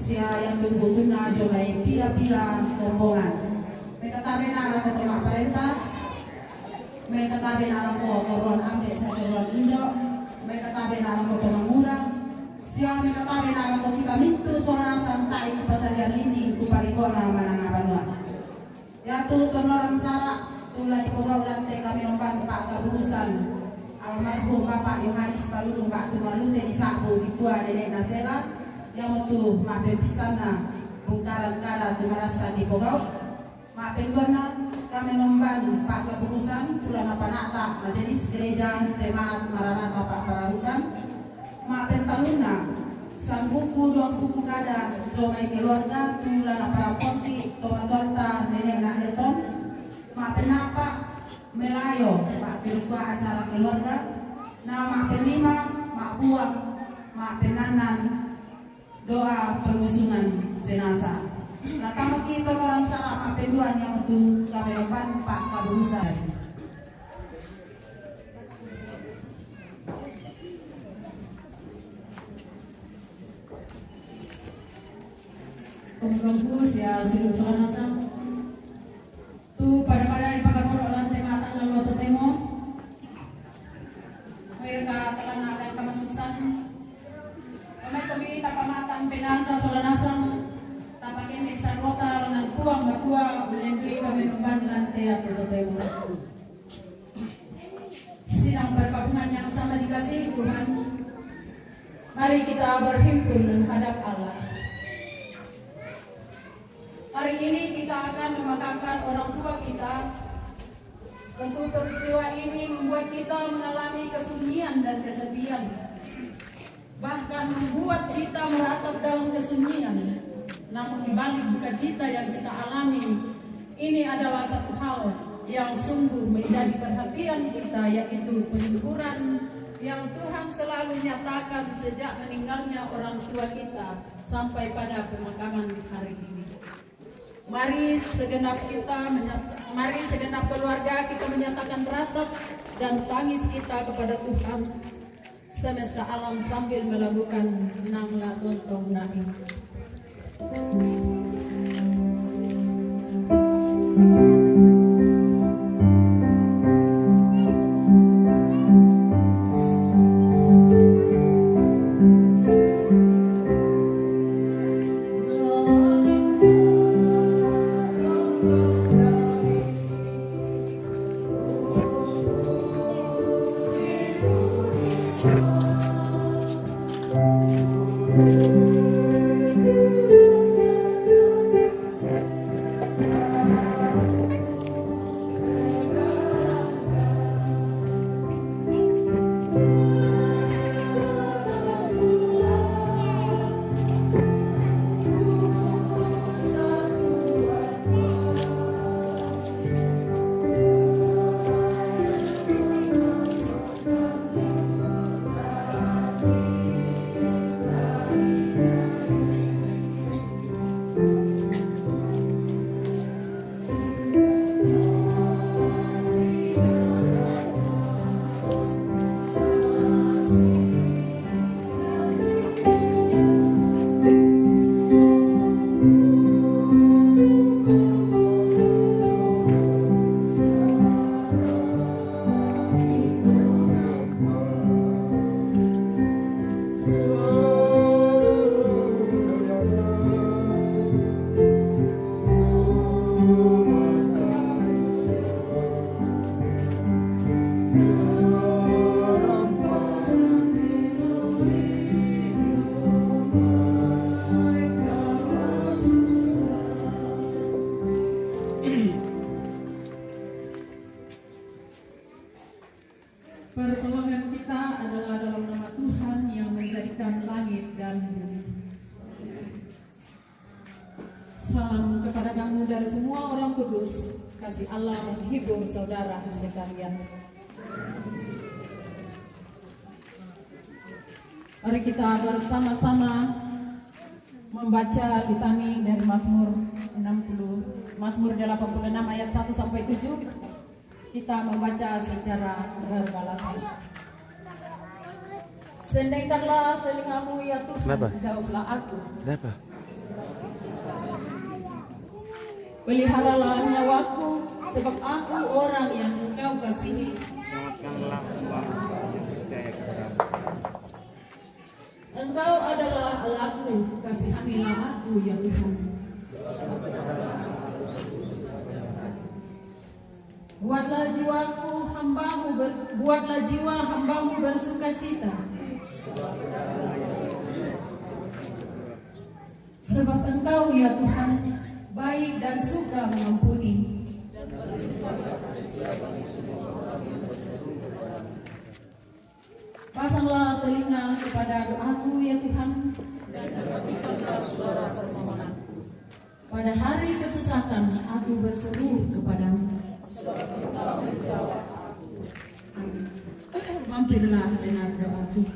siya yang tunggu na jomay pila-pila rombongan. May katabi na alam ko ito mga parenta, may katabi na alam ko turuan ambe sa turuan Indo, may katabi na alam ko ito mga murang, siya may katabi na alam ko kita minto so na santay kupasagyan linding kupariko na manangabanwa. Yatu tonorang sara, tulad ipagaw lante kami ng panpa kabuhusan, almarhum Bapak Yohanes Palulung Pak Tumalute Isaku Dipua Nenek Nasela, yang itu mapepisan na bungkaran kala tumarasa di Pogau mapenduan na kami nomban Pak Keputusan Pulang Panata Majelis Gereja Jemaat Maranatha Pak Palarukan mapentaluna sang buku dua buku kada jomai keluarga tulan para ponti tomatonta nenek na Elton mapenapa melayo Pak Pilkua acara keluarga na mapenlima mapuang mapenanan doa pengusungan jenazah. Nah, tamu kita orang salah apenduan yang untuk kami membantu Pak Kabusa. Kampus ya sudah selesai. Tu pada di pagkakuro lantai mata ngalo temo. Mereka telah akan kamasusan. Kami kumita pamatan penanta solanasang tapakin di sarota dengan puang bakua belendui kami memban lantai atau temo. Sidang perkabungan yang sama dikasih Tuhan. Mari kita berhimpun menghadap Allah. Hari ini kita akan memakamkan orang tua kita. Tentu peristiwa ini membuat kita mengalami kesunyian dan kesedihan. Bahkan membuat kita meratap dalam kesunyian. Namun dibalik duka cita yang kita alami, ini adalah satu hal yang sungguh menjadi perhatian kita, yaitu penyukuran yang Tuhan selalu nyatakan sejak meninggalnya orang tua kita sampai pada pemakaman hari ini. Mari segenap keluarga kita menyatakan ratap dan tangis kita kepada Tuhan semesta alam sambil melakukan nangla tontong nabi. Pertolongan kita adalah dalam nama Tuhan yang menjadikan langit dan bumi. Salam kepada kamu dari semua orang kudus. Kasih Allah menghibur saudara sekalian. Mari kita bersama-sama membaca litani dari Mazmur 86 ayat 1 sampai 7. Kita membaca secara berbalasan. Sendengkanlah telingamu ya Tuhan, jawablah aku. Kenapa? Peliharalah nyawaku, sebab aku orang yang Engkau kasihi. Selamatkanlah hamba-Mu yang percaya kepadamu. Engkau adalah Allahku, kasihanilah aku ya Tuhan. Buatlah jiwa hamba-Mu bersukacita. Sebab Engkau ya Tuhan baik dan suka mengampuni. Pasanglah telinga kepada doaku ya Tuhan, dan perhatikanlah suara permohonanku. Pada hari kesesakan aku berseru kepadamu, sebab Engkau menjawab aku. Amin. Mampirlah dengar doaku.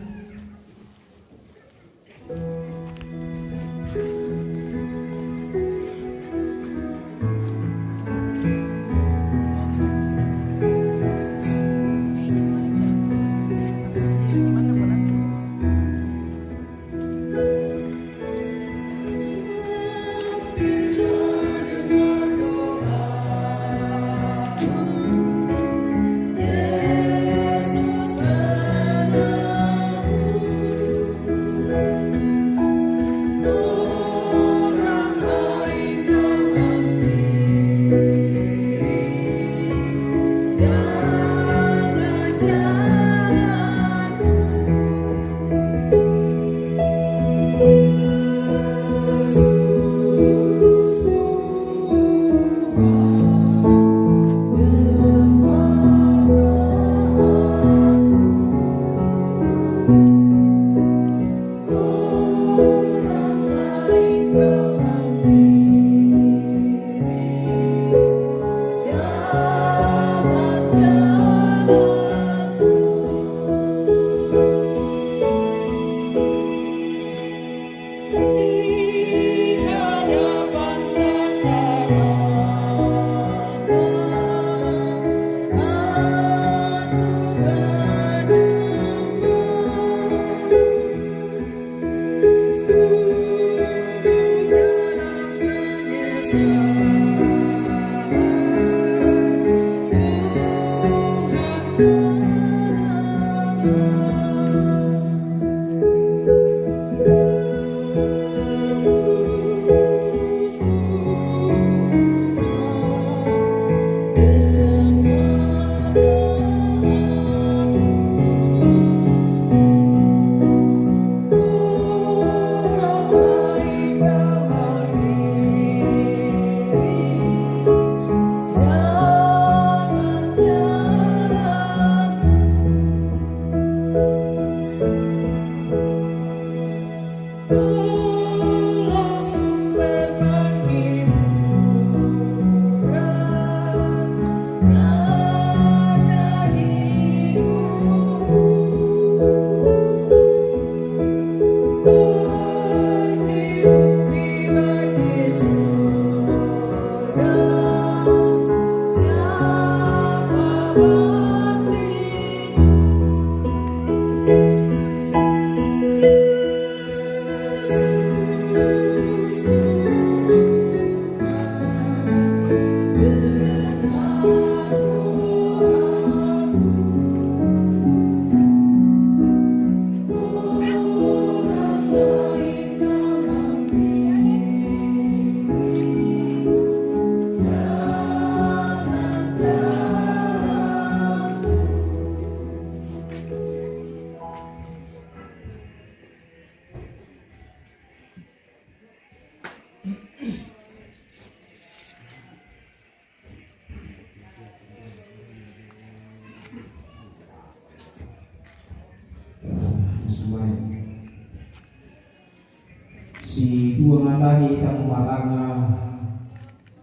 Si dua matahi tamu matanga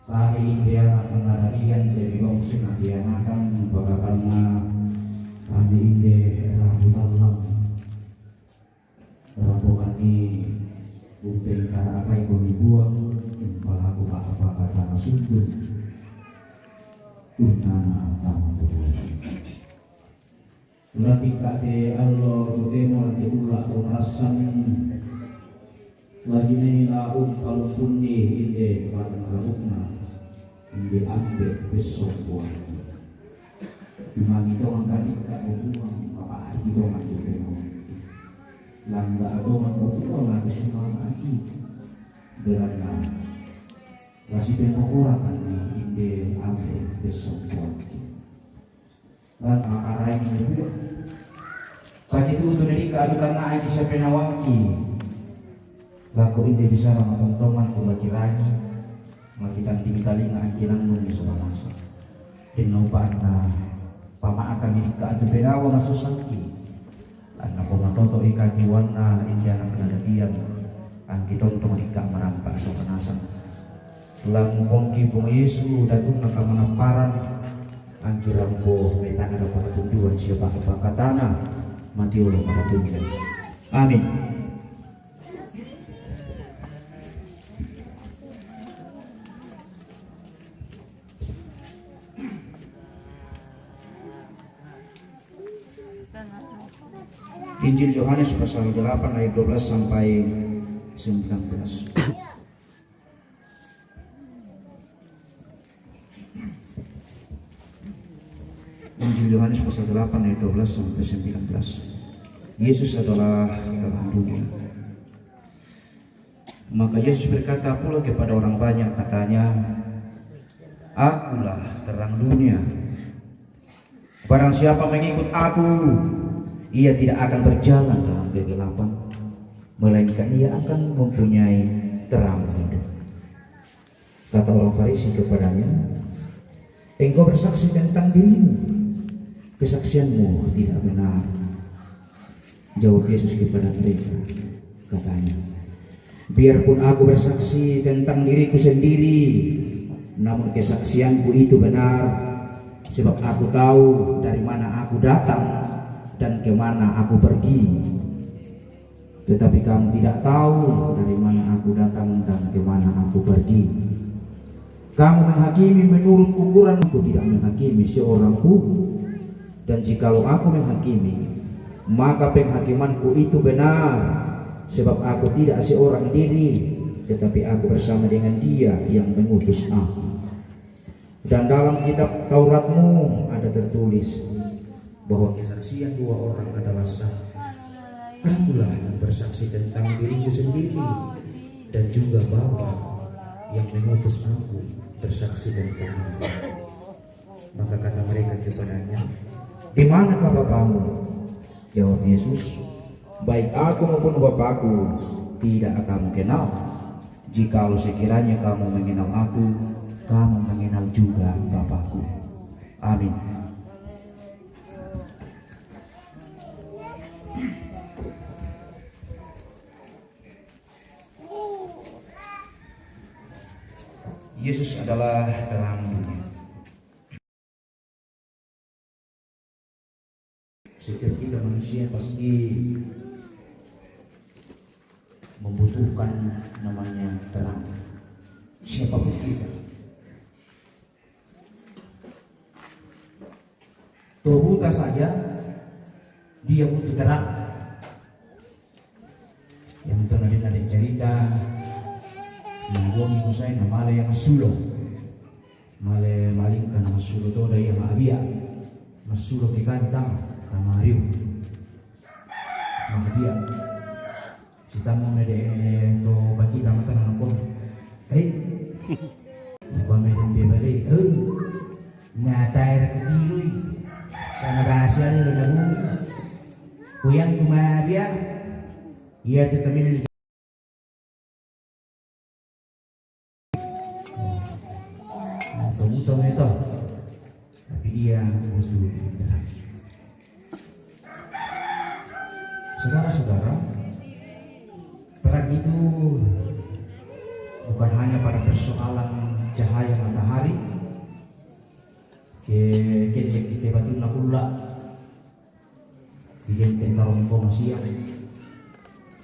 tani dia akan nadarian jadi bangsa dia akan bagaimana tani inde rabu malam rombongan ini bukti cara apa yang dibuang pelaku apa kata sudut unana tamu berarti kate Allah temo lagi ulah rasan lagi ni laum kalau punni inde pada rukna inde ambe besok buati imami doang kadika buang apa aji doang juga langga doang buang lagi semua aji berana kasih pemokora kan inde ambe besok buati lan makarai ini juga saat itu dari keadukan aji sampai nawaki laku inde bisa mengontongan kubagi rani makitan tingtaling angkinang nungi sumanasa pinupaan na pamaakan ini keadu penawa masusangki anak pematoto ikan jiwan na indiana penadabian angkiton tong ika merampak sumanasan lang kongki pung Yesu datun na kamanamparan angkirampo metana dapat tunduan siapa kepakatana mati ulo pada tunduan amin. Injil Yohanes pasal 8 ayat 12 sampai 19. Injil Yohanes pasal 8 ayat 12 sampai 19. Yesus adalah terang dunia. Maka Yesus berkata pula kepada orang banyak, katanya, "Akulah terang dunia. Barang siapa mengikut aku, ia tidak akan berjalan dalam kegelapan, melainkan ia akan mempunyai terang hidup." Kata orang Farisi kepadanya, "Engkau bersaksi tentang dirimu, kesaksianmu tidak benar." Jawab Yesus kepada mereka, katanya, "Biarpun aku bersaksi tentang diriku sendiri, namun kesaksianku itu benar, sebab aku tahu dari mana aku datang dan kemana aku pergi. Tetapi kamu tidak tahu dari mana aku datang dan kemana aku pergi. Kamu menghakimi menurut ukuran, aku tidak menghakimi seorang pun. Dan jikalau aku menghakimi, maka penghakimanku itu benar, sebab aku tidak seorang diri, tetapi aku bersama dengan Dia yang mengutus aku. Dan dalam kitab Tauratmu ada tertulis bahwa kesaksian dua orang adalah sah. Akulah yang bersaksi tentang diriku sendiri, dan juga Bapa yang mengutus aku bersaksi tentang aku." Maka kata mereka kepadanya, "Di manakah Bapamu?" Jawab Yesus, "Baik aku maupun Bapakku tidak kamu kenal. Jikalau sekiranya kamu mengenal aku, kamu mengenal juga Bapakku." Amin. Yesus adalah terang dunia. Setiap kita manusia pasti membutuhkan namanya terang. Siapapun kita. Tuh buta saja, dia butuh terang. Yang itu ada cerita, menggongi usai nama yang sulo, male malingkan nama sulo to dari yang abia, masulo ke kantang, kamariu, maka dia, kita mau mede to bagi tamat anak kon, bukan mede bebali, ngatai kecilui, sana bahasa ni lo nabung, kuyang kumabia, ia tu tamil. Tunggu itu, tapi dia butuh terang. Saudara-saudara, terang itu bukan hanya pada persoalan cahaya matahari. Kita batin na kula, bikin tentarong ko masiyang,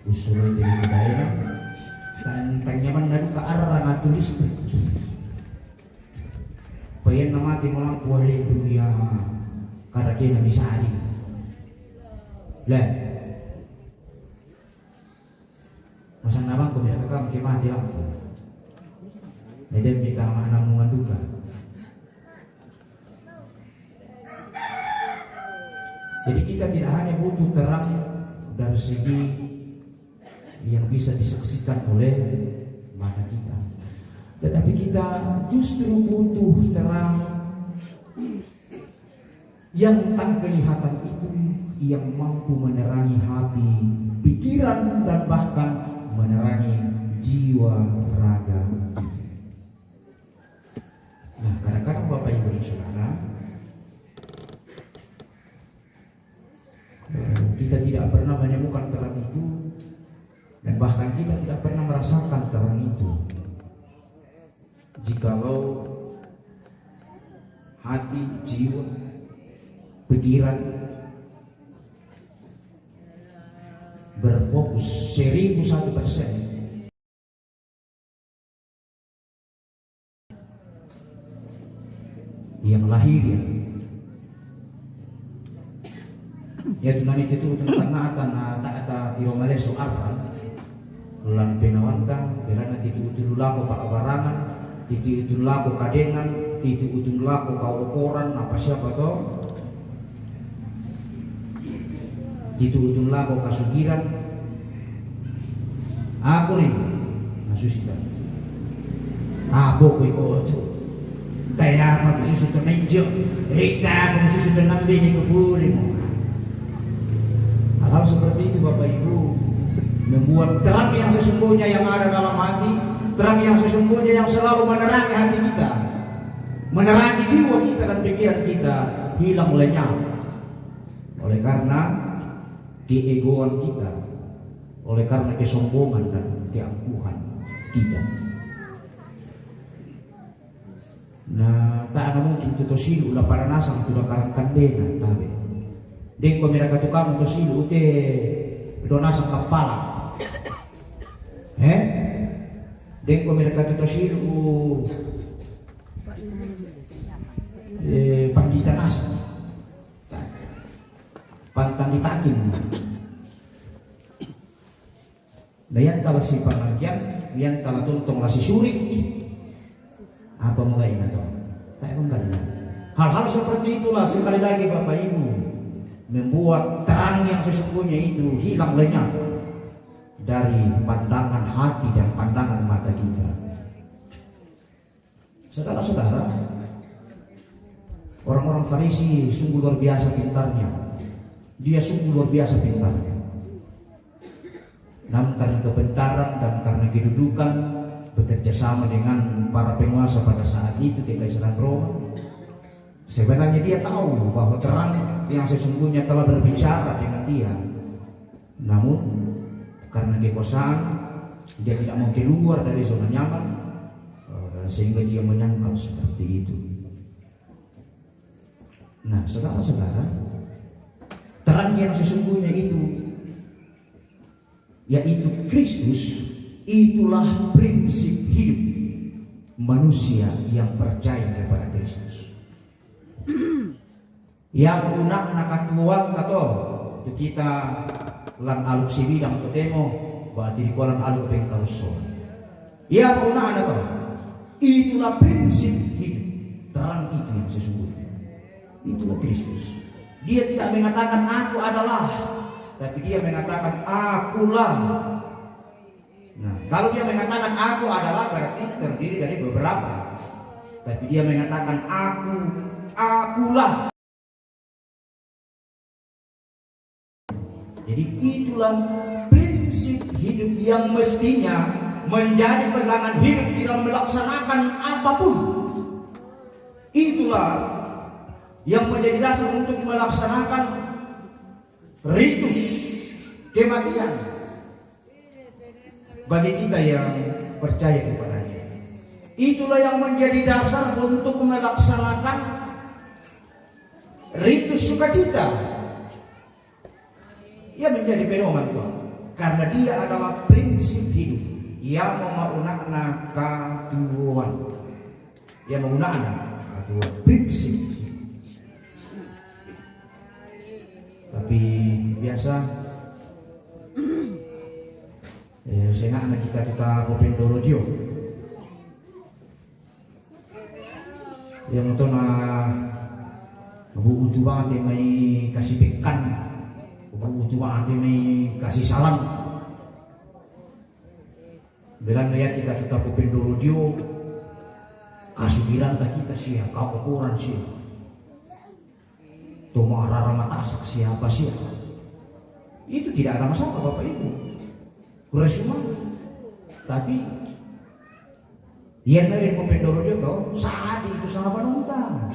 usuloy dari daerah, dan tanyaman na ka arang at listrik. Payan na mati mo lang kuwalin dunia karaki na misali. Lah, masang naman kung may kakam kay mati lang. Medem may tama na mga duka. Jadi kita tidak hanya butuh terang dari segi yang bisa disaksikan oleh mata kita, tetapi kita justru butuh terang yang tak kelihatan itu, yang mampu menerangi hati, pikiran, dan bahkan menerangi jiwa raga. Nah, kadang-kadang Bapak Ibu dan Saudara, kita tidak pernah menemukan terang itu, dan bahkan kita tidak pernah merasakan terang itu jikalau hati, jiwa, pikiran berfokus 1001% yang lahir ya tunani itu tentang tanah tiro maleso arran lan penawanta berana titu utun lako pakabarangan, titu utun lako kadenan, titu utun lako kauporan apa siapa to, titu utun lako kasugiran. Aku nih nasusita abo ko itu kaya magsusuto medyo rika magsusuto ng bini ko puli mo. Hal seperti itu Bapak Ibu membuat terang yang sesungguhnya yang ada dalam hati, terang yang sesungguhnya yang selalu menerangi hati kita, menerangi jiwa kita dan pikiran kita, hilang lenyap oleh karena keegoan kita, oleh karena kesombongan dan keangkuhan kita. Nah, tak ada mungkin tu silu ulah para nasang tu karang kandena tabe. Deng ko mereka tu kamu tu silu te donasang kepala. Deng ko mereka tu silu pandita nasa. Pantan ditakin. Dayan tala si panagyan, yan tala tuntong la si surik. Apa mga ina to? Tayo kung hal-hal seperti itulah sekali lagi Bapak Ibu membuat terang yang sesungguhnya itu hilang lenyap dari pandangan hati dan pandangan mata kita. Saudara-saudara, orang-orang Farisi sungguh luar biasa pintarnya. Dia sungguh luar biasa pintarnya. Namun karena kebentaran dan karena kedudukan bekerja sama dengan para penguasa pada saat itu Kekaisaran Roma, sebenarnya dia tahu bahwa terang yang sesungguhnya telah berbicara dengan dia. Namun karena kekuasaan dia tidak mau keluar dari zona nyaman, sehingga dia menyangkal seperti itu. Nah, saudara-saudara, terang yang sesungguhnya itu yaitu Kristus, itulah prinsip hidup manusia yang percaya kepada Kristus. Yang unak nakatuan kato itu kita lan aluk sibidang ketemo berarti di kolam aluk pengkaluso. Ya puna ada to. Itulah prinsip hidup. Terang itu yang sesungguhnya. Itulah Kristus. Dia tidak mengatakan aku adalah, tapi dia mengatakan akulah. Nah, kalau dia mengatakan aku adalah berarti terdiri dari beberapa. Tapi dia mengatakan akulah. Jadi itulah prinsip hidup yang mestinya menjadi pegangan hidup dalam melaksanakan apapun. Itulah yang menjadi dasar untuk melaksanakan ritus kematian bagi kita yang percaya kepadanya. Itulah yang menjadi dasar untuk melaksanakan ritus sukacita. Ia menjadi pedoman Tuhan karena dia adalah prinsip hidup yang menggunakan katuan, yang menggunakan katuan prinsip. Tapi biasa saya anak kita kopendologio yang itu Butuh banget yang may kasih pekan, butuh banget yang may kasih salam. Bilang lihat kita tetap upin dulu dia, kasubiran tak kita sih, kau ukuran sih. Tuh marah mata asak siapa sih? Itu tidak ada masalah Bapak Ibu. Kurang semua, tapi yang dari upin dulu dia tuh saat itu sama penonton.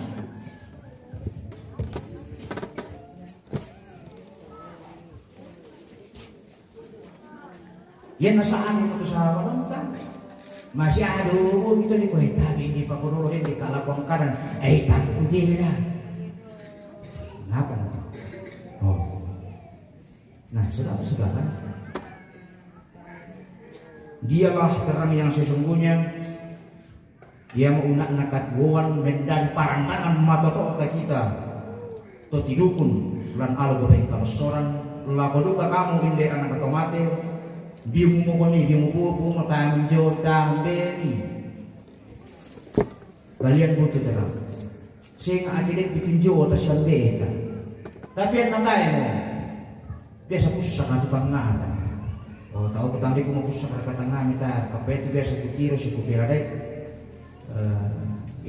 Yan nasaan yung sa nonton. Masyado mo gitu di ko tabi hindi pa kuno rin di kalakwang kanan ay tanto nila. Kenapa? Oh. Nah, saudara-saudara, dialah terang yang sesungguhnya yang unak nakatbuan mendan parantangan matoto kita. To tidukun lan alo gabay kasoran labaduka kamu inde anak otomate. Bimu mo kami, bimu po matang jo tamberi. Kalian butuh terang. Sing akhirnya bikin jo atas yang beta. Tapi yang natay mo, biasa pusak na tukang nata. O tao ko tandi ko mapusak na katanga nita. Kapet biasa kutiro si kupiraday.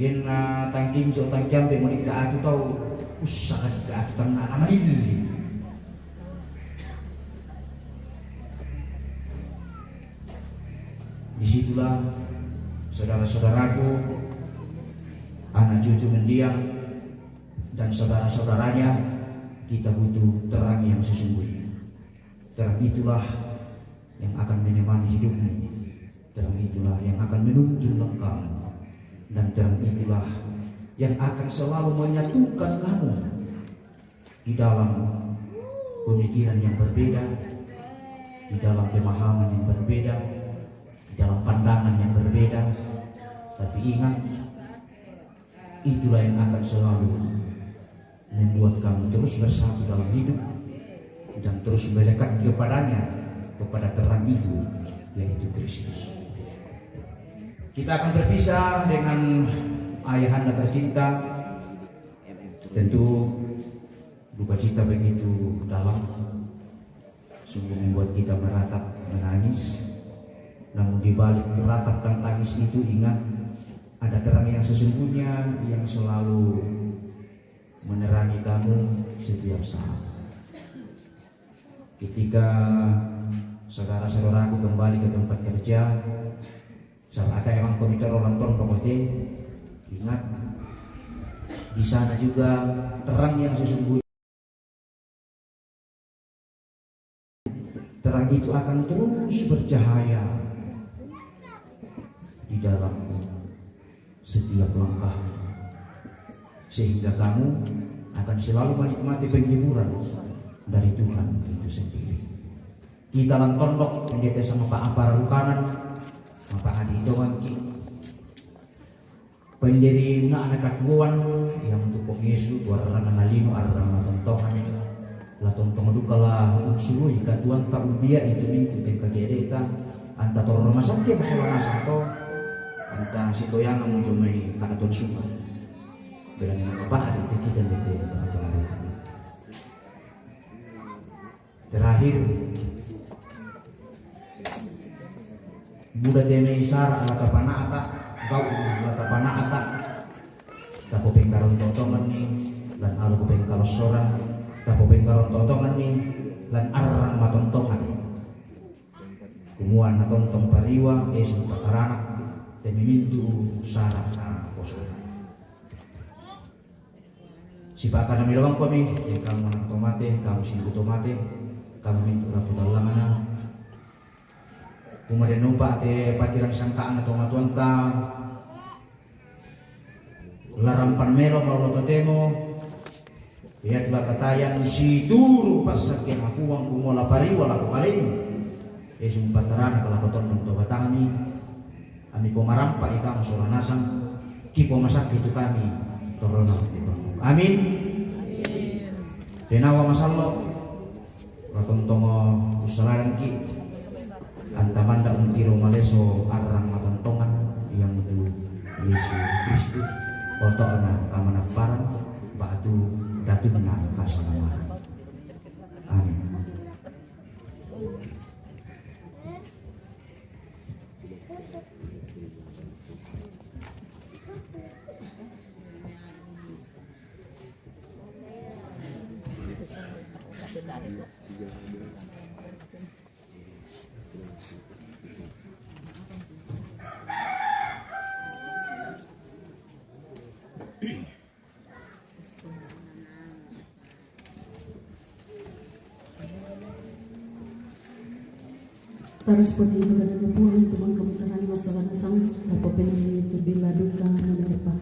In tangking jo tangkiambe mo ni kaato tao pusak na kaato tang namalili. Disitulah saudara-saudaraku, anak cucu mendiang dan saudara-saudaranya, kita butuh terang yang sesungguhnya. Terang itulah yang akan menemani hidupmu. Terang itulah yang akan menuntun langkahmu. Dan terang itulah yang akan selalu menyatukan kamu di dalam pemikiran yang berbeda, di dalam pemahaman yang berbeda, dalam pandangan yang berbeda. Tapi ingat, itulah yang akan selalu membuat kamu terus bersatu dalam hidup dan terus melekat kepadanya, kepada terang itu, yaitu Kristus. Kita akan berpisah dengan ayahanda tercinta. Tentu duka cita begitu dalam, sungguh membuat kita meratap menangis. Namun di balik keratap dan tangis itu, ingat, ada terang yang sesungguhnya yang selalu menerangi kamu setiap saat. Ketika saudara-saudaraku kembali ke tempat kerja, saat ada emang komite rolonton pokoknya, ingat, di sana juga terang yang sesungguhnya. Terang itu akan terus bercahaya di dalam setiap langkah, sehingga kamu akan selalu menikmati penghiburan dari Tuhan itu sendiri. Kita lantondok menjadi sama Pak Ampara Rukanan, Pak Adi Doangki, pendiri anak katuan yang untuk Yesus warna nalino arang tontongan la tontong dukala unsuru ikatuan tak ubia itu mintu tengkagedeta anta tor rumah sakit masalah nasato anta sitoyang muncul mai kanaton sungai dengan apa ada kita bete baru. Terakhir Buddha deme isara ala panata kau ala panata tapo pengkaron totongan ni lan alu pengkaron sora tapo pengkaron totongan ni lan arang matontongan kumuan na tontong pariwa esang pakaranak temimintu sarang na posana. Sipakan na milawang kami, kamu anak tomate, kamu singgu tomate, kamu mintu rapu dalangan. Kumarin nupa ate patiran sangkaan na tomatuan ta, larampan melo kalau totemo, lihat katayan si turu pasakin aku ang kumola pariwa laku kalin. Esung pataran kalau kotor mentoba tami, kami pomarampa ikamu soranasang, kipo masak itu kami, torona amin. Denawa masallo, ratontongo usalaran ki, antamanda untiro maleso arang matontongan yang itu Yesus Kristus, otona kamana parang, batu aku datu benar pasangan. Amin. Para seperti itu kada pun teman kemutaran masalah sang tanpa pengen itu bila duka menerpa.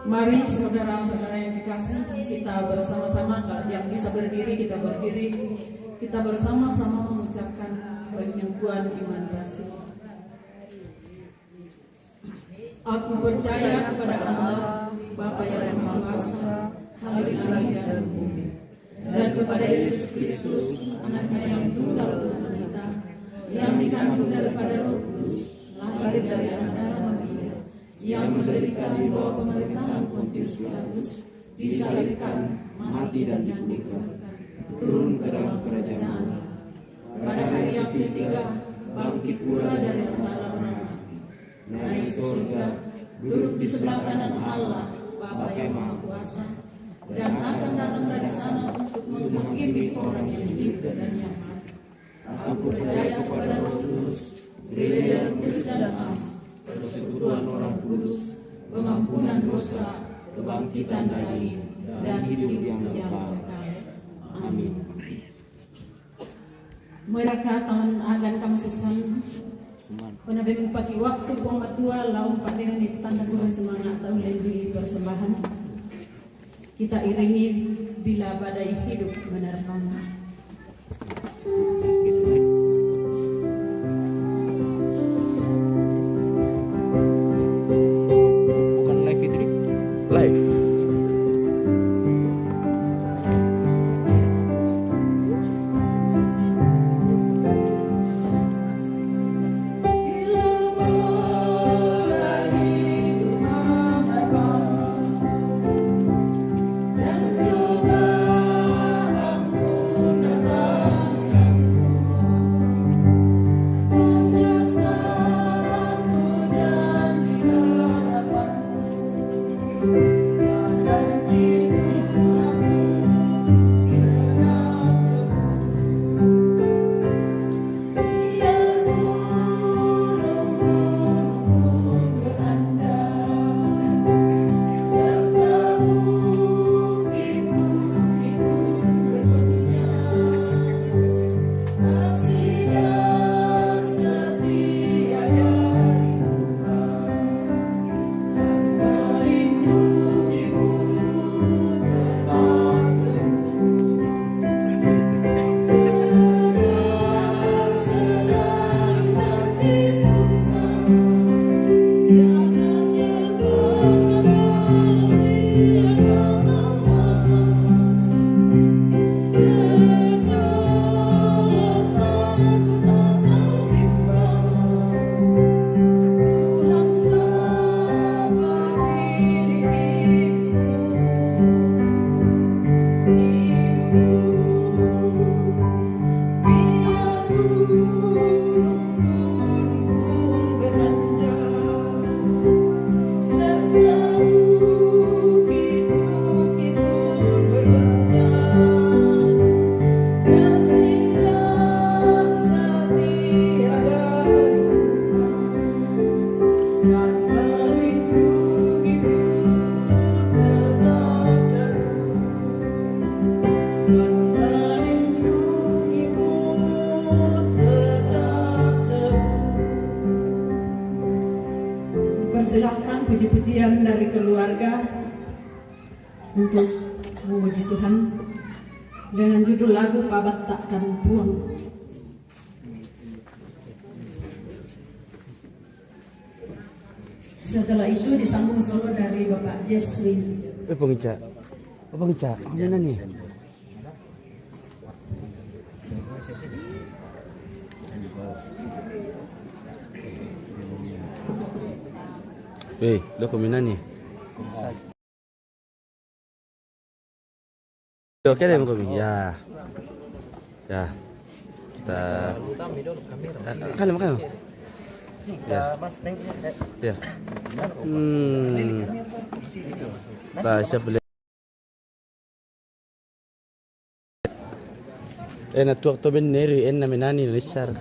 Mari saudara-saudara yang dikasih, kita bersama-sama, yang bisa berdiri kita berdiri, kita bersama-sama mengucapkan pengakuan iman rasul. Aku percaya kepada Allah, Bapa yang Maha Kuasa, langit dan bumi, dan kepada Yesus Kristus, Anaknya yang tunggal Tuhan kita, yang dikandung daripada Roh Kudus, lahir dari anak darah Maria, yang menderita di bawah pemerintahan Pontius Pilatus, disalibkan, mati dan dikuburkan, turun ke dalam kerajaan. Pada hari yang ketiga, bangkit pula dari antara orang mati, naik ke surga, duduk di sebelah kanan Allah, Bapa yang Maha Kuasa, dan akan datang dari sana untuk menghakimi orang yang hidup dan yang mati. Aku percaya kepada Roh Kudus, gereja yang kudus dan am, persekutuan orang kudus, pengampunan dosa, kebangkitan dari dan hidup yang kekal. Amin. Mereka tangan agan kami sesan Kena bebek pakai waktu pun matua laum pandangan itu tanda kurang semangat tahu lebih persembahan. Kita iringi bila badai hidup menerpang. Bukan live itu nih. Live. Persilahkan puji-pujian dari keluarga untuk memuji Tuhan dengan judul lagu Pabat Takkan Puang. Setelah itu disambung solo dari Bapak Jeswin. Pengica. Pengica. Mana nih? Lo kemana nih? Oke deh kami. Ya. Kita. Kan makan. Ya. Ya. Bahasa beli. Natuak to ben neri na menani nisar.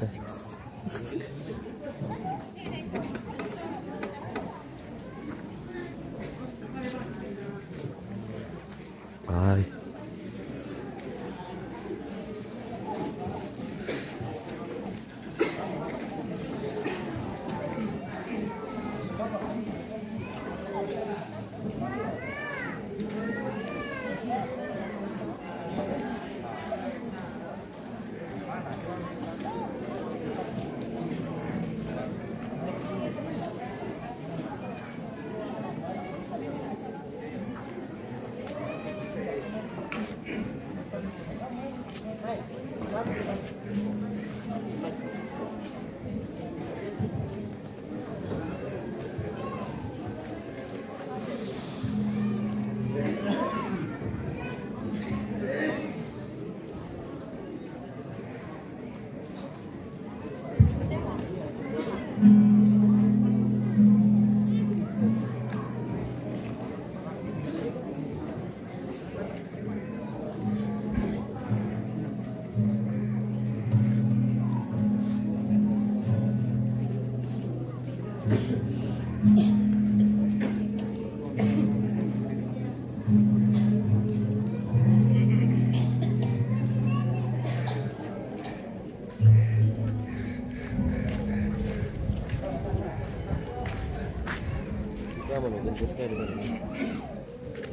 Ay.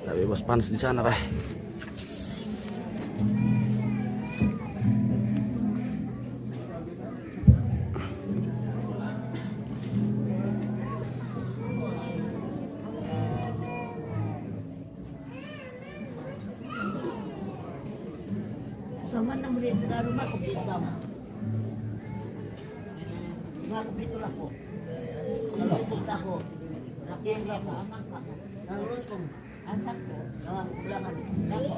Tak bebas panas di sana, Pak. Naman na muli sa rumah ko dito tama. Mga kapito lang ko. Nalungkot ako. Nakiyan ako. Nalungkot. Asak ko. Nakulangan. Dako.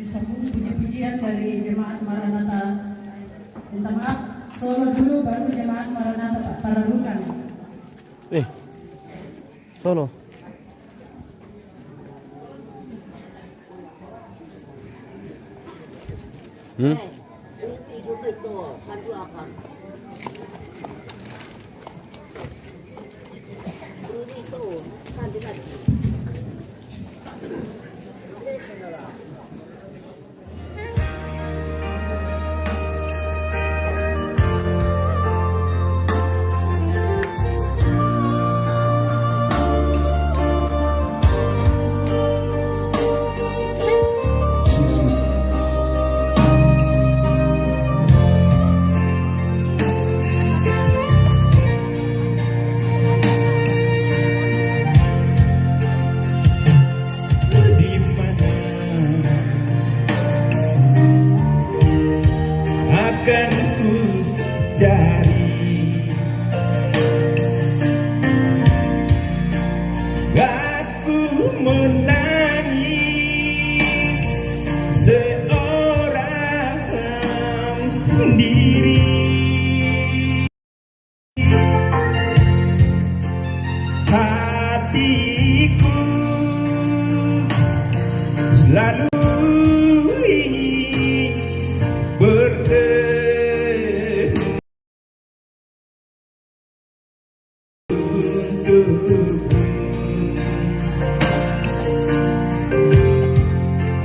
Disambung puji-pujian dari jemaat Maranatha. Minta maaf, solo dulu baru jemaat Maranatha Pak Pararukan. Solo. Hidup itu satu akan. Itu kandidat. Di mana akan ku cari aku menangis seorang diri. Hatiku selalu ingin bertemu untukmu.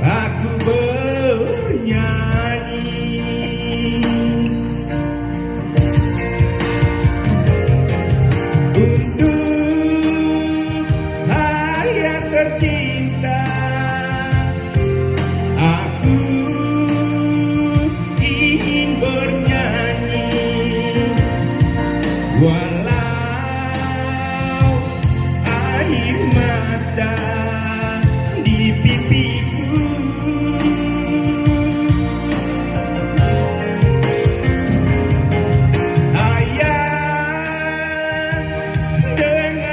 Aku bernyanyi untuk hayat tercinta. Aku ingin bernyanyi walau air mata di pipiku. Ayah, dengarkanlah,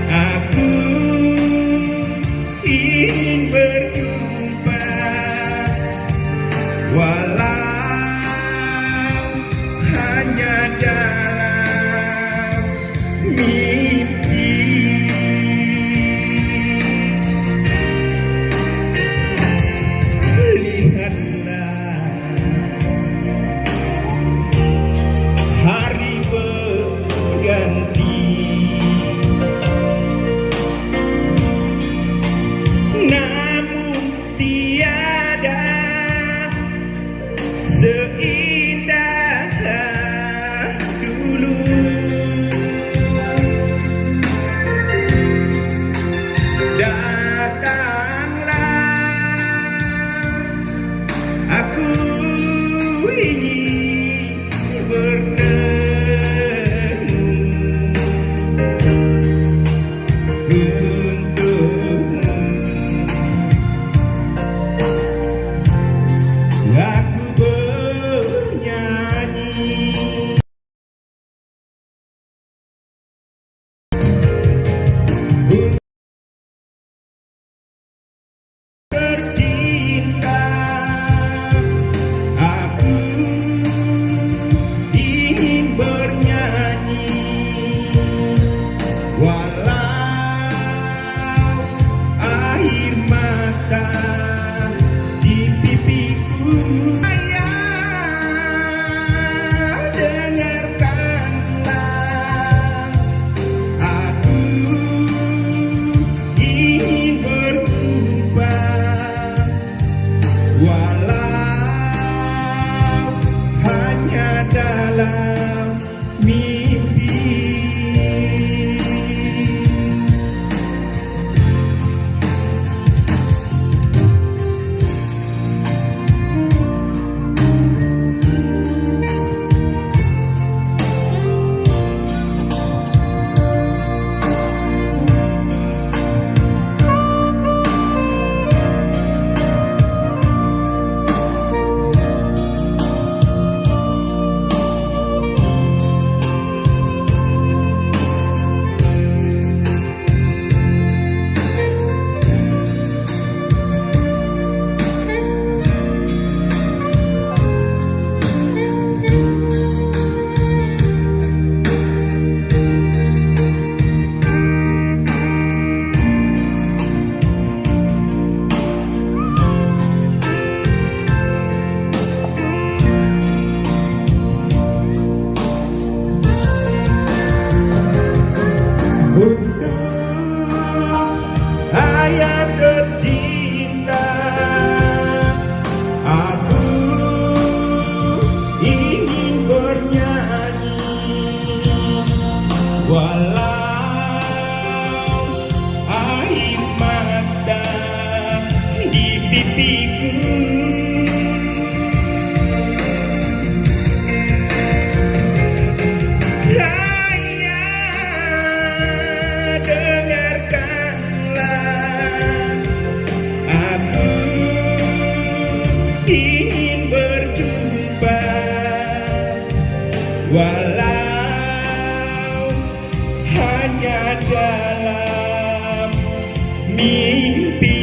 aku ingin berjumpa walau hanya dalam mimpi. Lihatlah hari berganti, namun pipiku. Hanya dengarkanlah, aku ingin berjumpa, walau hanya dalam mimpi.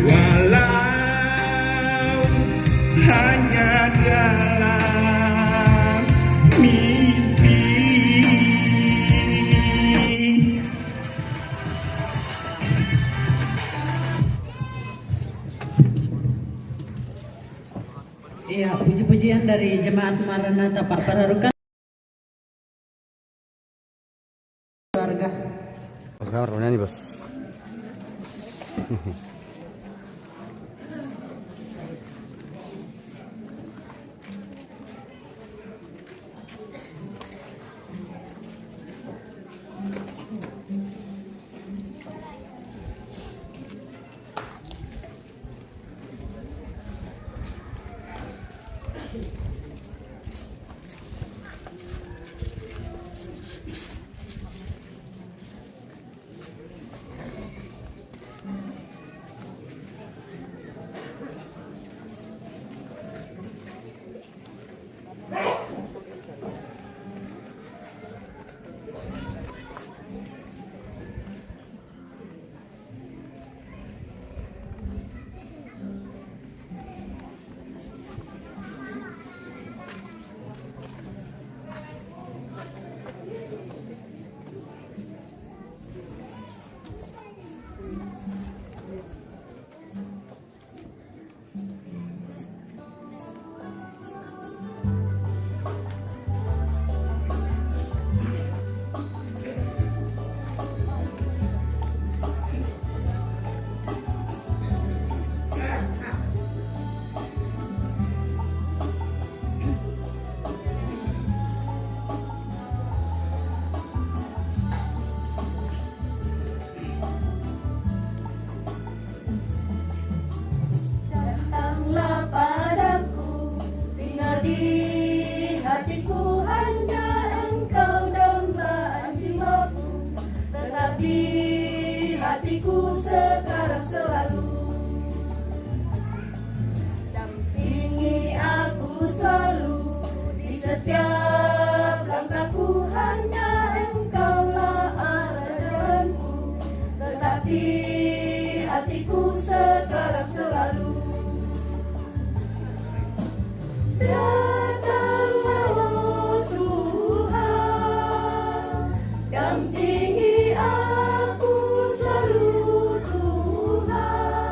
Walau hanya dalam mimpi. Iya, puji-pujian dari Jemaat Maranatha Pak Pararukan keluarga. Kamar nyanyi bos. Datanglah padaku, tinggal di hatiku, hanya Engkau dambaan jiwaku, tetap di hatiku sekarang selalu. Dampingi aku selalu di setiap langkahku, hanya Engkaulah arah jalanku, tetap di hatiku sekarang selalu. Datanglah oh Tuhan, dampingi aku selalu Tuhan.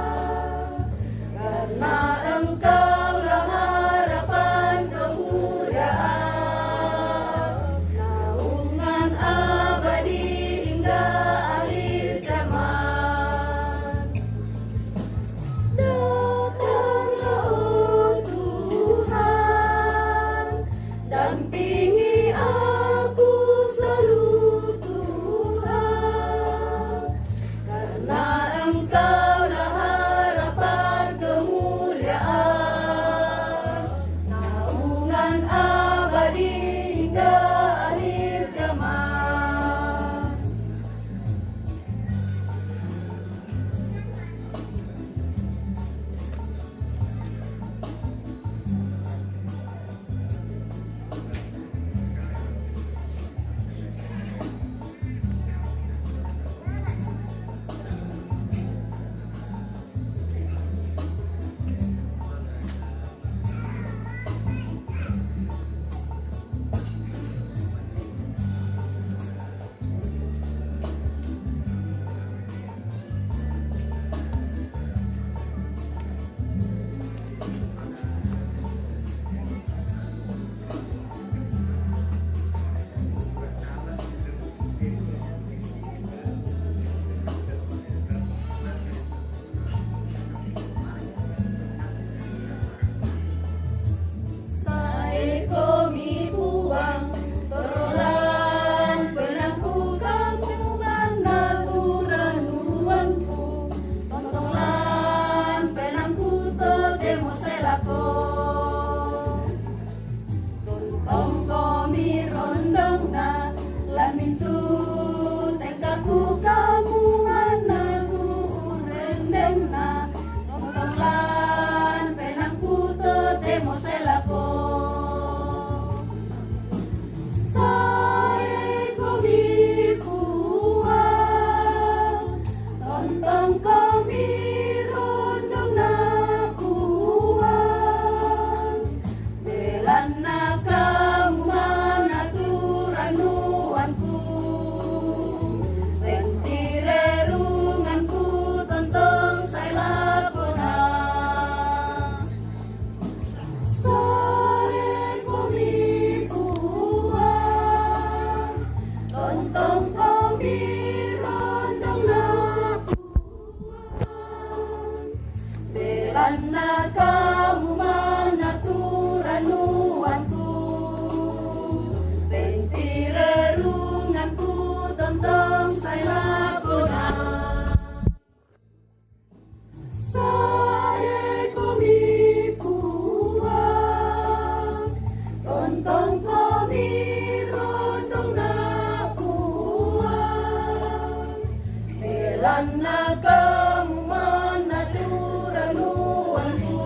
Lana kamu menaturan nuanku,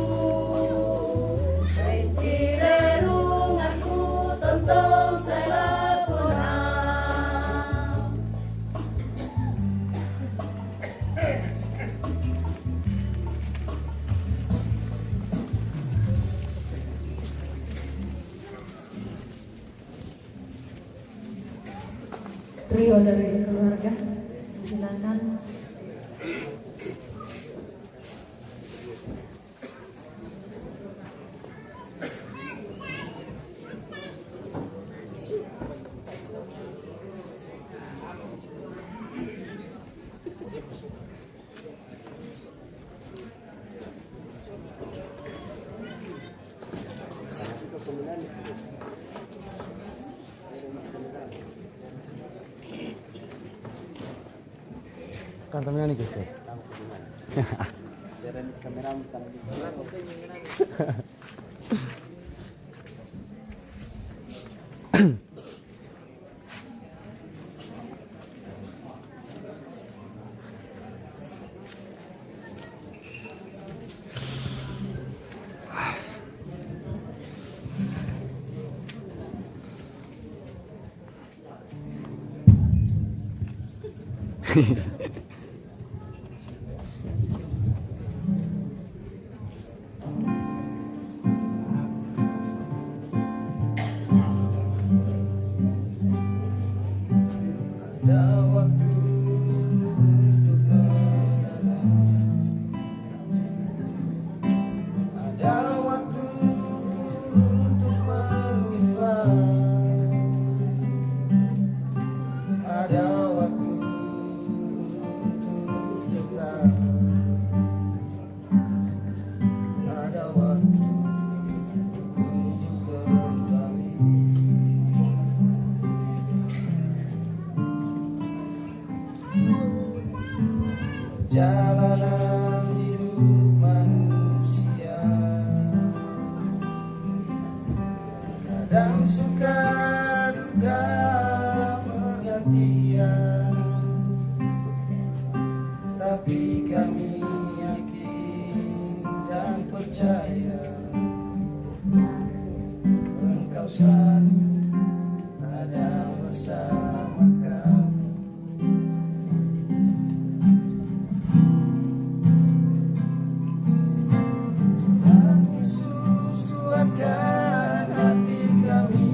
mentire runganku tontong saya kona. Trio dari keluarga silakan. Kantamnya nih guys. Ada waktu untuk menenang, ada waktu untuk melupakan, ada waktu untuk tetap, ada waktu untuk kembali. Jalanan hidup manusia kadang suka duka bergantian, tapi kami yakin dan percaya Engkau selalu ada bersama kami. Tuhan Yesus, kuatkan hati kami,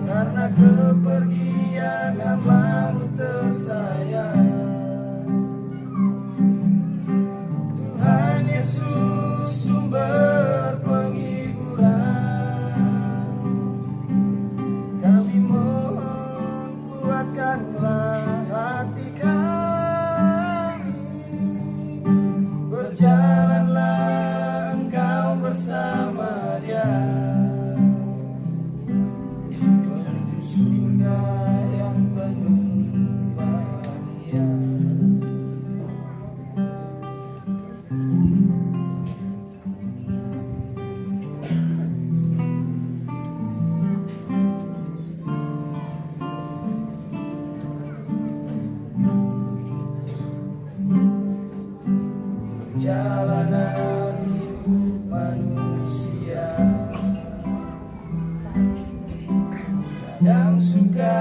karena kepergian hamba-Mu tersayang. Tuhan Yesus, sumber penghiburan, kami mohon kuatkanlah hati kami. Berjalanlah Engkau bersama Dia menuju surga yang penuh bahagia. Jalanan hidup manusia kadang suka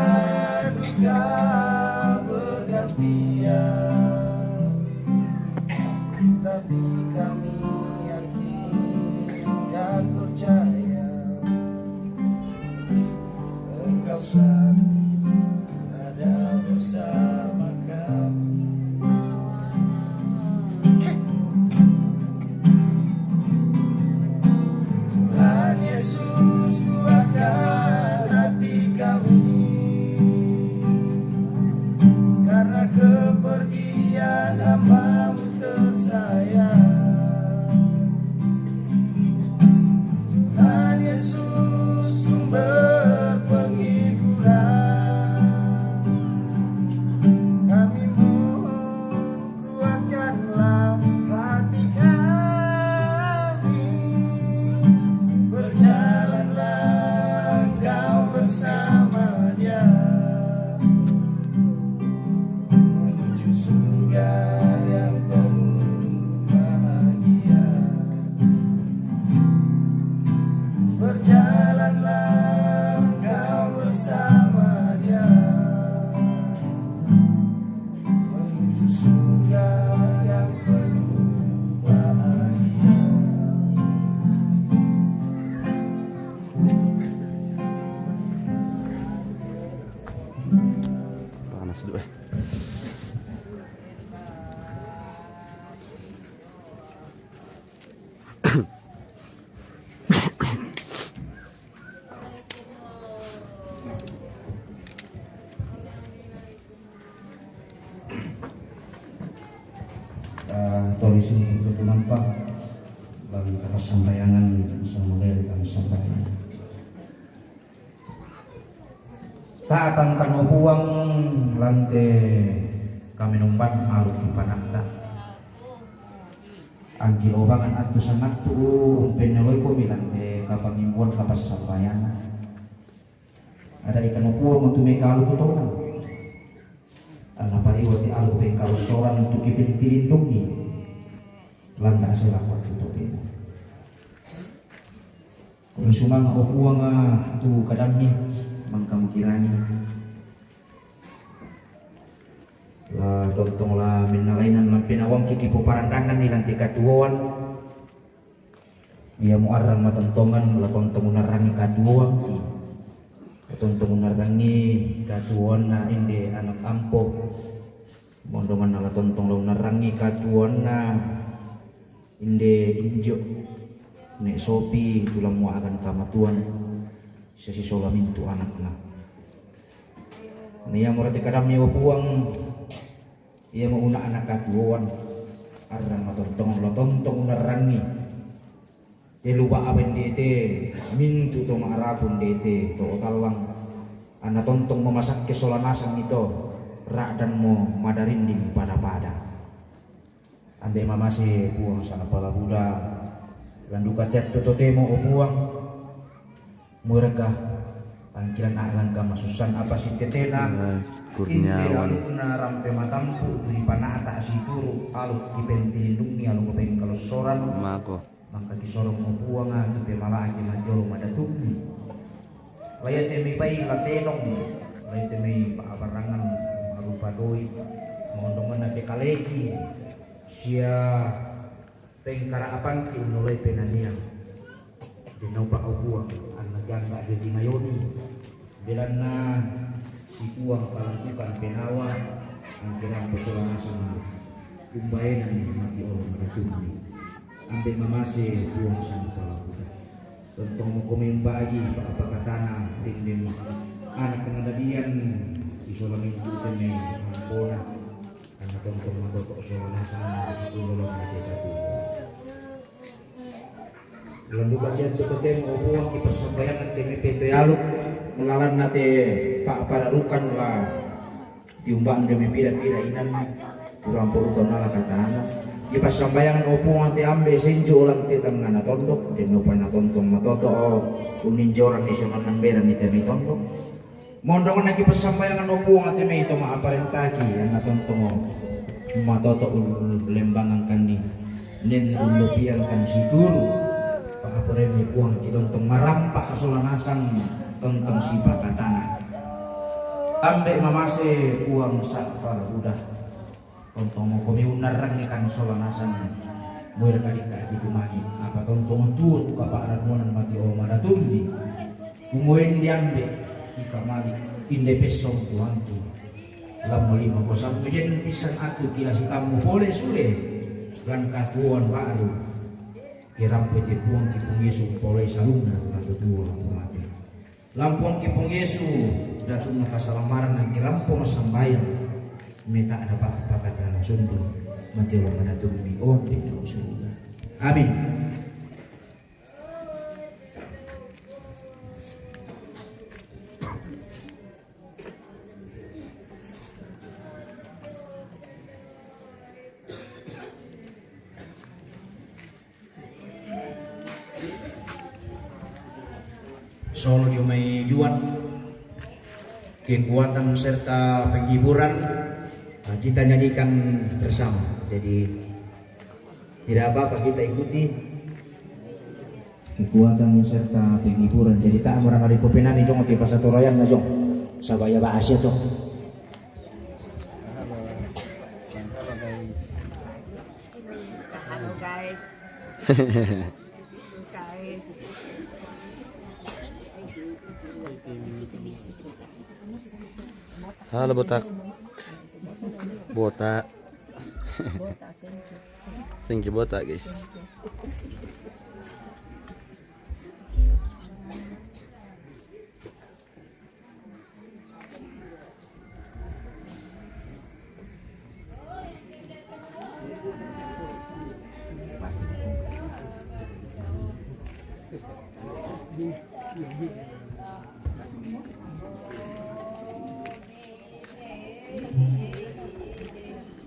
duka bergantian, tapi kami yakin dan percaya Engkau selalu ada bersama kami. Tuhan Yesus, kuatkan hati kami, karena kepergian hamba-Mu tersayang. Tuhan Yesus, sumber penghiburan, dulu. Tulis ini betul nampak lalu kata sampaian sama dari kami sampaikan taatan kanu buang lantai kami numpat malu di pananda angki obangan atu sangat tu peneloi ko bilante kapangimbuan kapas sampaian ada ikan upuang untuk mekalu kutonan ala pariwati alu pengkalu soran untuk kipintirin dungi landa sila waktu itu temo. Kung sumang upuang tu kadami mangkam kirani. La tontong la minalainan mampinawang kikipu parandangan nilanti katuan. Ia muarang matontongan la tontong unarangi katuan ki. Tontong unarangi katuan na inde anak ampo. Mondongan la tontong la unarangi katuan na inde injo nek sopi tulang mua akan kamatuan sesi solamin tu anakna nia murati kadam ni opuang ia mau una anak katuan arang matontong lotontong unarangi te lupa aben dete mintu to maarapun dete to talang ana tontong memasak kesolanasan itu rak dan mo madarinding pada ande mamase buang sana pala buda landuka tiat toto temo buang mereka pangkilan alan kama susan apa si tetena Kurniawan na rampe matampu di panata si turu alu dipentilindungi alu kopeng kalau soran mako mangka kisorong buang tu pe mala aki majolo madatumi layat temi bai latenong layat temi paabarangan arupa doi mongondongan ate kaleki sia pengkara apang ki unolai penanian dinau pa uang anna jangga de dinayoni belana si uang palantukan penawa angkiran pesolana sama kumbaenan mati Allah meratumi ambil mamase uang sama palakuda tentang mau komen bagi apa katana dinding anak pengadadian si solamin tutene ampona karena tongkong magotok solana sana itu lolong aja tadi lalu kajian tututem obuang ki persembayangan temi peto yaluk melalan nate pak pararukan lah diumbang demi pira-pira inan kurang perukan nala katana ki persembayangan obuang te ambe senjo ulang te tangana tondok den upana tontong matoto uninjoran di sonanan beran ni temi tondok mondongan lagi persembayangan opuang ate me ito maaparentaki ang natontongo matoto lembangan kani nen ulupian kan siguro paapore me puang kitontong marampak solanasan tontong sipa katana ambe mamase puang sakpala udah tontong mo kumi unarang kan solanasan muir kadika di kumani apa tontong tuut kaparan monan mati o madatumbi umuin diambe ikamali inde pesong tuanki lamu lima kosam kemudian pisang atu kila si tamu boleh sule lan katuan baru kiram pete puang kipung Yesu polai saluna latu dua latu mati lampuan kipung Yesu datun nakasalamaran dan kirampo masambayang meta ada apa kata na sundu mati orang mana tumi on tidak surga amin. Solo Jumai Juan kekuatan serta penghiburan kita nyanyikan bersama jadi tidak apa-apa kita ikuti kekuatan serta penghiburan jadi tak merana di kopinan itu ngopi pasatorayan na jong sabaya bahasya toh Halo guys. Guys. halo botak Bota. Thank you Bota guys.